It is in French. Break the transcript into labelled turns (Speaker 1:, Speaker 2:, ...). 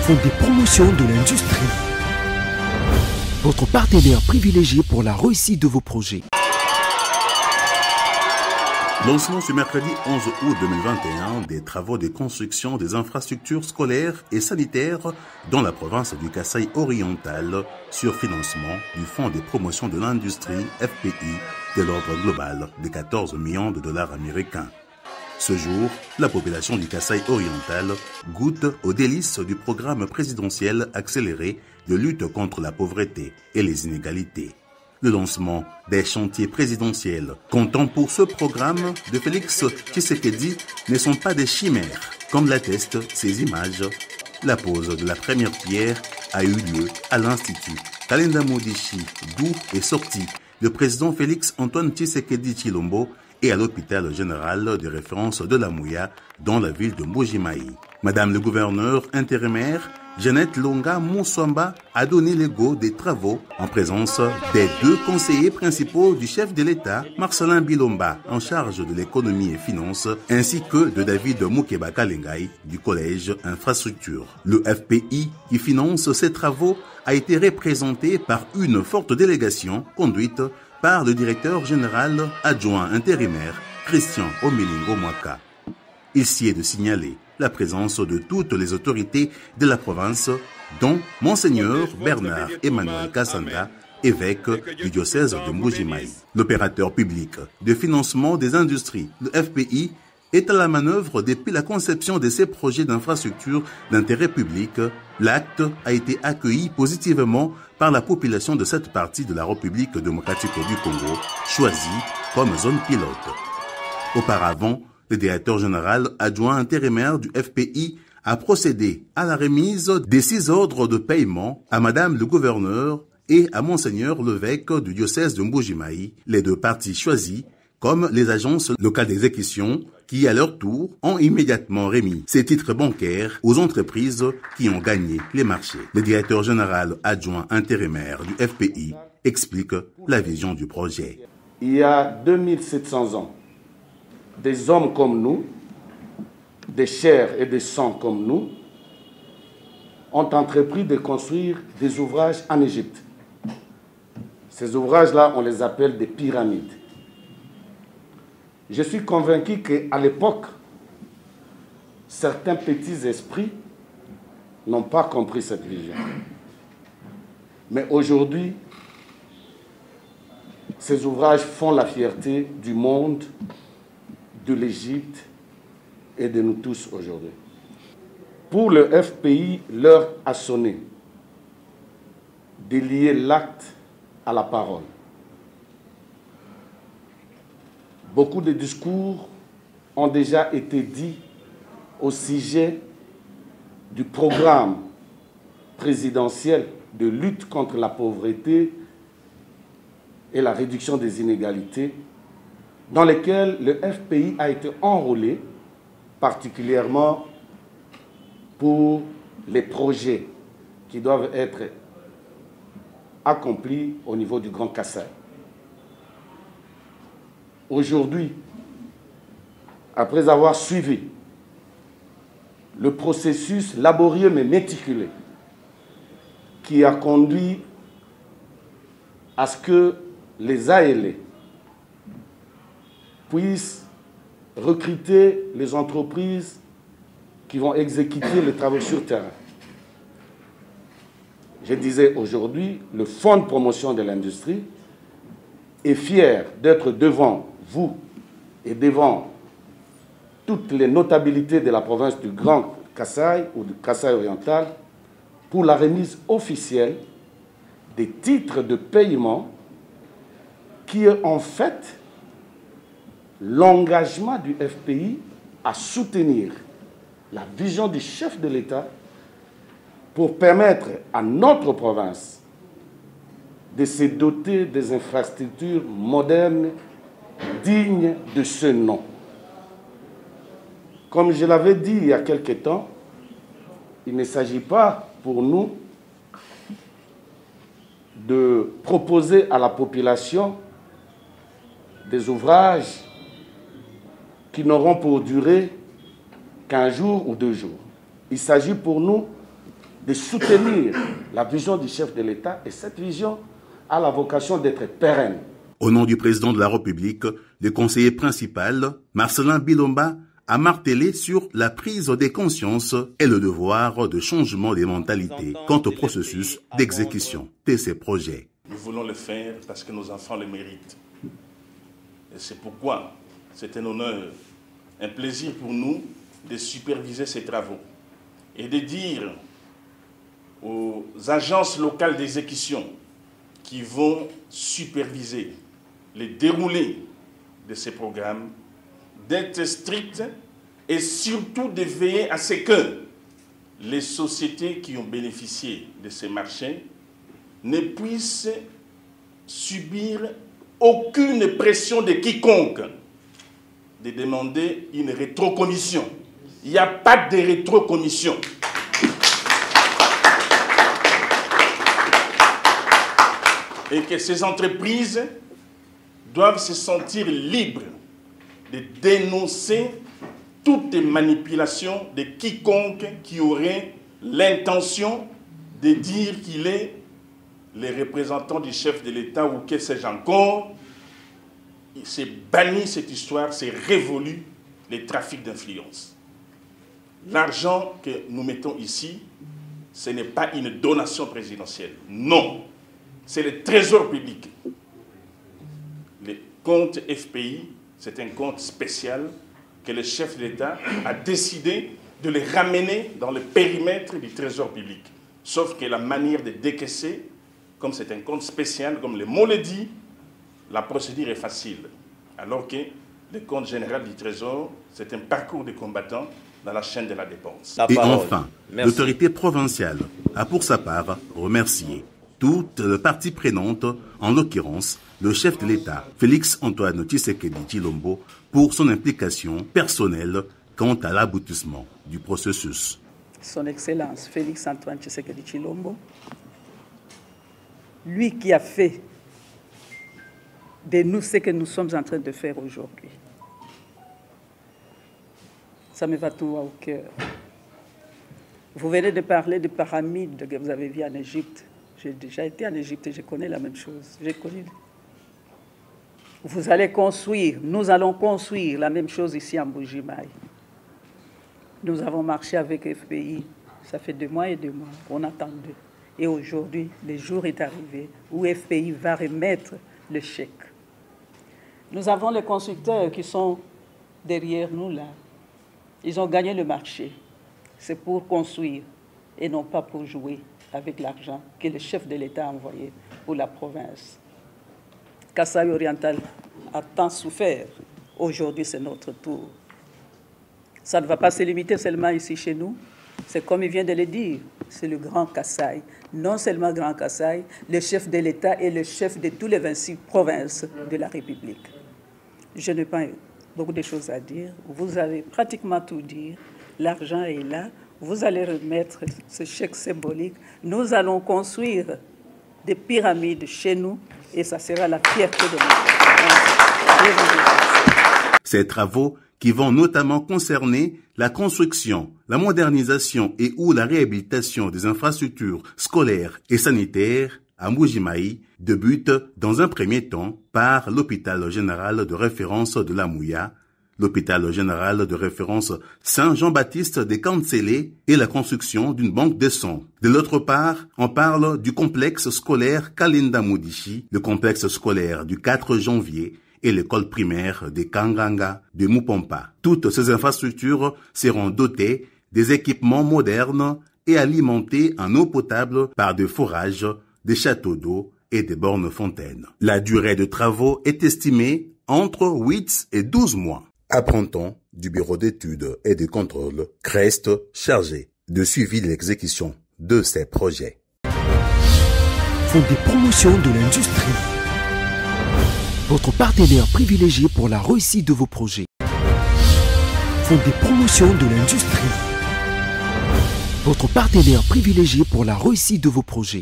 Speaker 1: Fonds de promotion de l'industrie. Votre partenaire privilégié pour la réussite de vos projets.
Speaker 2: Lancement ce mercredi 11 août 2021 des travaux de construction des infrastructures scolaires et sanitaires dans la province du Kasaï oriental sur financement du Fonds de promotion de l'industrie FPI de l'ordre global de 14 millions de dollars américains. Ce jour, la population du Kasaï oriental goûte aux délices du programme présidentiel accéléré de lutte contre la pauvreté et les inégalités. Le lancement des chantiers présidentiels comptant pour ce programme de Félix Tshisekedi ne sont pas des chimères, comme l'attestent ces images. La pose de la première pierre a eu lieu à l'Institut Kalenda Modishi, d'où est sorti le président Félix Antoine Tshisekedi Tshilombo, et à l'hôpital général de référence de la Mouya dans la ville de Mbuji-Mayi. Madame le gouverneur intérimaire, Jeannette Longa Moussamba, a donné le go des travaux en présence des deux conseillers principaux du chef de l'État, Marcelin Bilomba, en charge de l'économie et finances, ainsi que de David Moukeba Kalengai du collège Infrastructure. Le FPI qui finance ces travaux a été représenté par une forte délégation conduite par le directeur général adjoint intérimaire Christian Omelingo Mwaka. Il s'y est de signaler la présence de toutes les autorités de la province, dont Monseigneur Bernard Emmanuel Kassanda, évêque du diocèse de Mbuji-Mayi. L'opérateur public de financement des industries, le FPI, est à la manœuvre depuis la conception de ces projets d'infrastructure d'intérêt public. L'acte a été accueilli positivement par la population de cette partie de la République démocratique du Congo, choisie comme zone pilote. Auparavant, le directeur général adjoint intérimaire du FPI a procédé à la remise des 6 ordres de paiement à Madame le gouverneur et à Monseigneur l'évêque du diocèse de Mbuji-Mayi, les deux parties choisies comme les agences locales d'exécution qui, à leur tour, ont immédiatement remis ces titres bancaires aux entreprises qui ont gagné les marchés. Le directeur général adjoint intérimaire du FPI explique la vision du projet.
Speaker 3: Il y a 2700 ans, des hommes comme nous, des chairs et des sangs comme nous, ont entrepris de construire des ouvrages en Égypte. Ces ouvrages-là, on les appelle des pyramides. Je suis convaincu qu'à l'époque, certains petits esprits n'ont pas compris cette vision. Mais aujourd'hui, ces ouvrages font la fierté du monde, de l'Égypte et de nous tous aujourd'hui. Pour le FPI, l'heure a sonné de lier l'acte à la parole. Beaucoup de discours ont déjà été dits au sujet du programme présidentiel de lutte contre la pauvreté et la réduction des inégalités, dans lequel le FPI a été enrôlé, particulièrement pour les projets qui doivent être accomplis au niveau du Grand Kasaï. Aujourd'hui, après avoir suivi le processus laborieux mais méticuleux qui a conduit à ce que les ALE puissent recruter les entreprises qui vont exécuter les travaux sur terrain. Je disais aujourd'hui, le Fonds de promotion de l'industrie est fier d'être devant vous et devant toutes les notabilités de la province du Grand Kasaï ou du Kasaï oriental pour la remise officielle des titres de paiement qui est en fait l'engagement du FPI à soutenir la vision du chef de l'État pour permettre à notre province de se doter des infrastructures modernes dignes de ce nom. Comme je l'avais dit il y a quelque temps, il ne s'agit pas pour nous de proposer à la population des ouvrages qui n'auront pour durée qu'un jour ou 2 jours. Il s'agit pour nous de soutenir la vision du chef de l'État, et cette vision a la vocation d'être pérenne.
Speaker 2: Au nom du président de la République, le conseiller principal, Marcelin Bilomba, a martelé sur la prise des consciences et le devoir de changement des mentalités quant au processus d'exécution de ces projets.
Speaker 4: Nous voulons le faire parce que nos enfants le méritent. Et c'est pourquoi c'est un honneur, un plaisir pour nous de superviser ces travaux et de dire aux agences locales d'exécution qui vont superviser le déroulé de ces programmes d'être strictes et surtout de veiller à ce que les sociétés qui ont bénéficié de ces marchés ne puissent subir aucune pression de quiconque de demander une rétrocommission. Il n'y a pas de rétrocommission. Et que ces entreprises doivent se sentir libres de dénoncer toutes les manipulations de quiconque qui aurait l'intention de dire qu'il est le représentant du chef de l'État ou que sais-je encore. C'est banni cette histoire, c'est révolu les trafics d'influence. L'argent que nous mettons ici, ce n'est pas une donation présidentielle. Non, c'est le trésor public. Le compte FPI, c'est un compte spécial que le chef de l'État a décidé de le ramener dans le périmètre du trésor public. Sauf que la manière de décaisser, comme c'est un compte spécial, comme le mot le dit, la procédure est facile. Alors que le compte général du trésor, c'est un parcours de combattants dans la chaîne de la dépense.
Speaker 2: Et enfin, l'autorité provinciale a pour sa part remercié toutes les parties prenantes, en l'occurrence le chef de l'État, Félix-Antoine Tshisekedi Tshilombo, pour son implication personnelle quant à l'aboutissement du processus.
Speaker 5: Son Excellence Félix-Antoine Tshisekedi Tshilombo, lui qui a fait de nous ce que nous sommes en train de faire aujourd'hui. Ça me va tout au cœur. Vous venez de parler des pyramides que vous avez vues en Égypte. J'ai déjà été en Égypte et je connais la même chose. J'ai connu. Vous allez construire, nous allons construire la même chose ici en Mbuji-Mayi. Nous avons marché avec FPI, ça fait 2 mois et 2 mois, on attendait. Et aujourd'hui, le jour est arrivé où FPI va remettre le chèque. Nous avons les constructeurs qui sont derrière nous là. Ils ont gagné le marché. C'est pour construire et non pas pour jouer avec l'argent que le chef de l'État a envoyé pour la province. Kasaï oriental a tant souffert. Aujourd'hui, c'est notre tour. Ça ne va pas se limiter seulement ici chez nous. C'est comme il vient de le dire, c'est le Grand Kasaï. Non seulement Grand Kasaï, le chef de l'État et le chef de tous les 26 provinces de la République. Je n'ai pas beaucoup de choses à dire. Vous avez pratiquement tout dit. L'argent est là. Vous allez remettre ce chèque symbolique. Nous allons construire des pyramides chez nous et ça sera la fierté de notre province.
Speaker 2: Ces travaux qui vont notamment concerner la construction, la modernisation et ou la réhabilitation des infrastructures scolaires et sanitaires à Mbuji-Mayi débutent dans un premier temps par l'hôpital général de référence de la Mouya, l'hôpital général de référence Saint-Jean-Baptiste des Kantsélé et la construction d'une banque de sang. De l'autre part, on parle du complexe scolaire Kalinda Modishi, le complexe scolaire du 4 janvier et l'école primaire de Kanganga de Mupompa. Toutes ces infrastructures seront dotées des équipements modernes et alimentées en eau potable par des forages, des châteaux d'eau et des bornes fontaines. La durée de travaux est estimée entre 8 et 12 mois. Apprend-on du bureau d'études et de contrôle CREST chargé de suivi de l'exécution de ces projets.
Speaker 1: Fonds des promotions de l'industrie. Votre partenaire privilégié pour la réussite de vos projets. Fonds des promotions de l'industrie. Votre partenaire privilégié pour la réussite de vos projets.